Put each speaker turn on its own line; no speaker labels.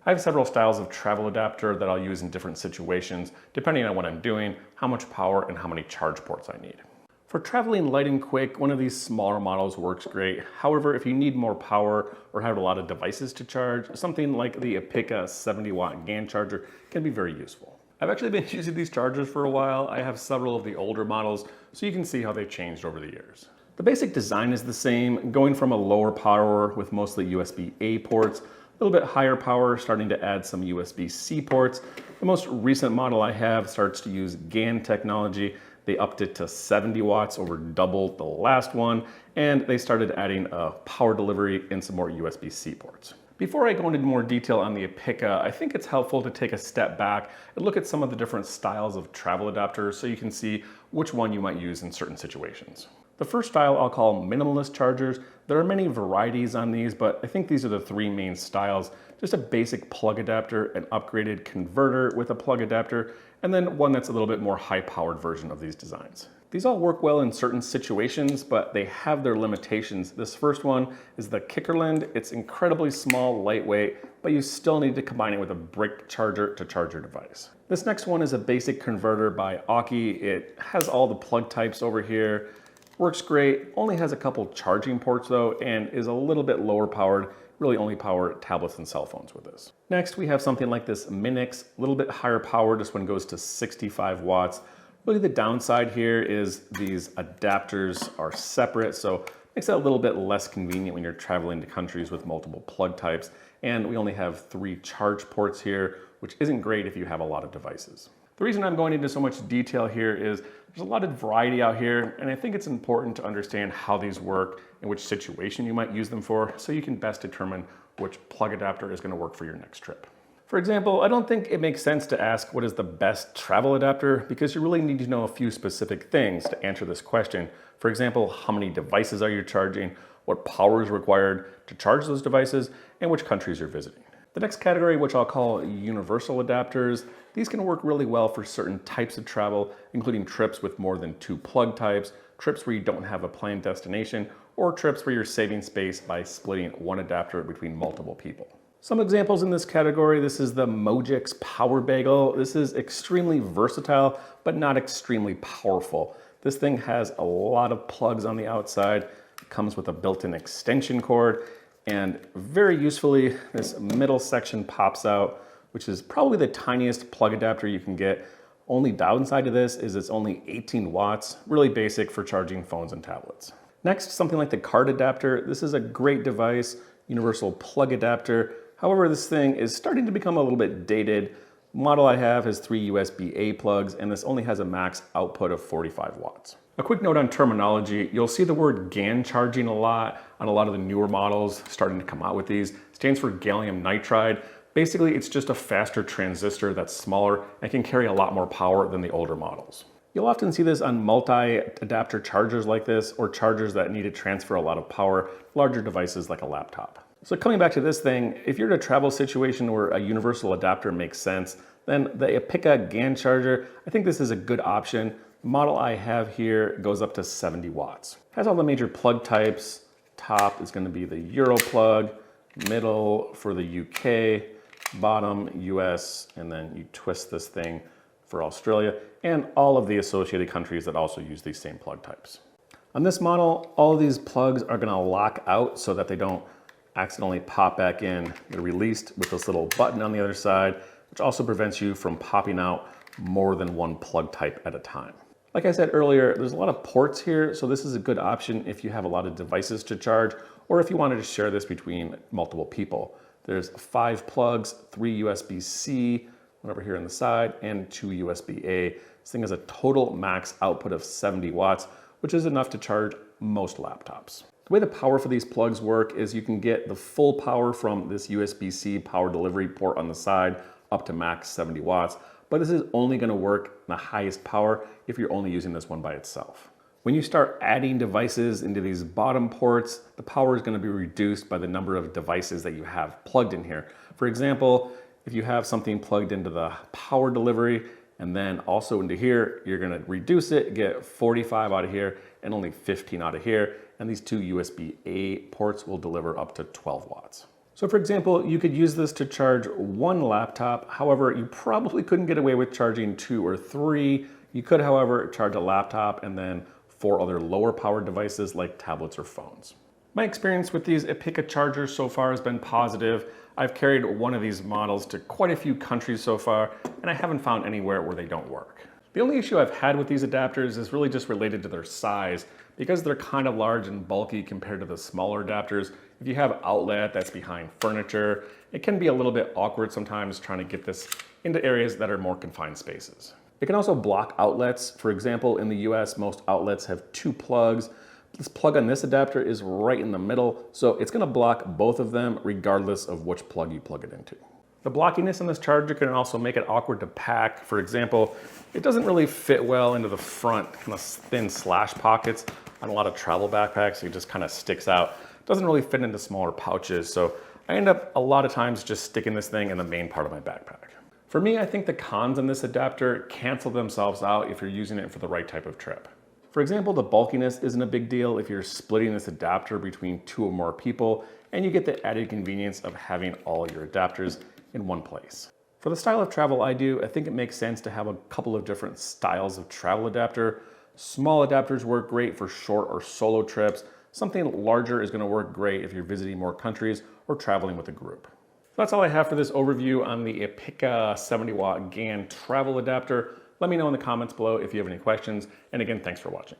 I have several styles of travel adapter that I'll use in different situations, depending on what I'm doing, how much power, and how many charge ports I need. For traveling light and quick, one of these smaller models works great. However, if you need more power or have a lot of devices to charge, something like the Epicka 70-watt GaN charger can be very useful. I've actually been using these chargers for a while. I have several of the older models, so you can see how they've changed over the years. The basic design is the same, going from a lower power with mostly USB-A ports, a little bit higher power, starting to add some USB-C ports. The most recent model I have starts to use GaN technology. They upped it to 70 watts, over double the last one, and they started adding a power delivery and some more USB-C ports. Before I go into more detail on the Epicka, I think it's helpful to take a step back and look at some of the different styles of travel adapters so you can see which one you might use in certain situations. The first style I'll call minimalist chargers. There are many varieties on these, but I think these are the three main styles. Just a basic plug adapter, an upgraded converter with a plug adapter, and then one that's a little bit more high-powered version of these designs. These all work well in certain situations, but they have their limitations. This first one is the Kickerland. It's incredibly small, lightweight, but you still need to combine it with a brick charger to charge your device. This next one is a basic converter by Epicka. It has all the plug types over here. Works great, only has a couple charging ports though, and is a little bit lower powered. Really only power tablets and cell phones with this. Next, we have something like this Minix, a little bit higher power. This one goes to 65 watts. Really the downside here is these adapters are separate, so makes it a little bit less convenient when you're traveling to countries with multiple plug types. And we only have 3 charge ports here, which isn't great if you have a lot of devices. The reason I'm going into so much detail here is there's a lot of variety out here, and I think it's important to understand how these work and which situation you might use them for so you can best determine which plug adapter is going to work for your next trip. For example, I don't think it makes sense to ask what is the best travel adapter because you really need to know a few specific things to answer this question. For example, how many devices are you charging, what power is required to charge those devices, and which countries you're visiting. The next category, which I'll call universal adapters, these can work really well for certain types of travel, including trips with more than 2 plug types, trips where you don't have a planned destination, or trips where you're saving space by splitting one adapter between multiple people. Some examples in this category, this is the Mojix Power Bagel. This is extremely versatile, but not extremely powerful. This thing has a lot of plugs on the outside. It comes with a built-in extension cord, and very usefully, this middle section pops out, which is probably the tiniest plug adapter you can get. Only downside to this is it's only 18 watts, really basic for charging phones and tablets. Next, something like the card adapter. This is a great device, universal plug adapter. However, this thing is starting to become a little bit dated. The model I have has 3 USB-A plugs, and this only has a max output of 45 watts. A quick note on terminology, you'll see the word GaN charging a lot on a lot of the newer models starting to come out with these. It stands for gallium nitride. Basically, it's just a faster transistor that's smaller and can carry a lot more power than the older models. You'll often see this on multi-adapter chargers like this, or chargers that need to transfer a lot of power, larger devices like a laptop. So coming back to this thing, if you're in a travel situation where a universal adapter makes sense, then the Epicka GaN charger, I think this is a good option. The model I have here goes up to 70 watts. Has all the major plug types. Top is going to be the Euro plug, middle for the UK, bottom US, and then you twist this thing for Australia, and all of the associated countries that also use these same plug types. On this model, all of these plugs are going to lock out so that they don't accidentally pop back in. They're released with this little button on the other side, which also prevents you from popping out more than one plug type at a time. Like I said earlier, there's a lot of ports here, so this is a good option if you have a lot of devices to charge, or if you wanted to share this between multiple people. There's 5 plugs, 3 USB-C, one over here on the side, and 2 USB-A. This thing has a total max output of 70 watts, which is enough to charge most laptops. The way the power for these plugs work is you can get the full power from this USB-C power delivery port on the side up to max 70 watts, but this is only going to work in the highest power if you're only using this one by itself. When you start adding devices into these bottom ports, the power is going to be reduced by the number of devices that you have plugged in here. For example, if you have something plugged into the power delivery and then also into here, you're going to reduce it, get 45 out of here and only 15 out of here. And these 2 USB-A ports will deliver up to 12 watts. So So for example, you could use this to charge one laptop. However, you probably couldn't get away with charging 2 or 3. You could, however, charge a laptop and then 4 other lower powered devices like tablets or phones. My experience with these Epicka chargers so far has been positive. I've carried one of these models to quite a few countries so far, and I haven't found anywhere where they don't work. The only issue I've had with these adapters is really just related to their size. Because they're kind of large and bulky compared to the smaller adapters, if you have outlet that's behind furniture, it can be a little bit awkward sometimes trying to get this into areas that are more confined spaces. It can also block outlets. For example, in the US, most outlets have 2 plugs. This plug on this adapter is right in the middle, so it's gonna block both of them regardless of which plug you plug it into. The blockiness in this charger can also make it awkward to pack. For example, it doesn't really fit well into the front kind of thin slash pockets on a lot of travel backpacks. It just kind of sticks out. It doesn't really fit into smaller pouches, so I end up a lot of times just sticking this thing in the main part of my backpack. For me, I think the cons on this adapter cancel themselves out if you're using it for the right type of trip. For example, the bulkiness isn't a big deal if you're splitting this adapter between 2 or more people, and you get the added convenience of having all your adapters in one place. For the style of travel I do, I think it makes sense to have a couple of different styles of travel adapter. Small adapters work great for short or solo trips. Something larger is going to work great if you're visiting more countries or traveling with a group. That's all I have for this overview on the Epicka 70-watt GaN travel adapter. Let me know in the comments below if you have any questions. And again, thanks for watching.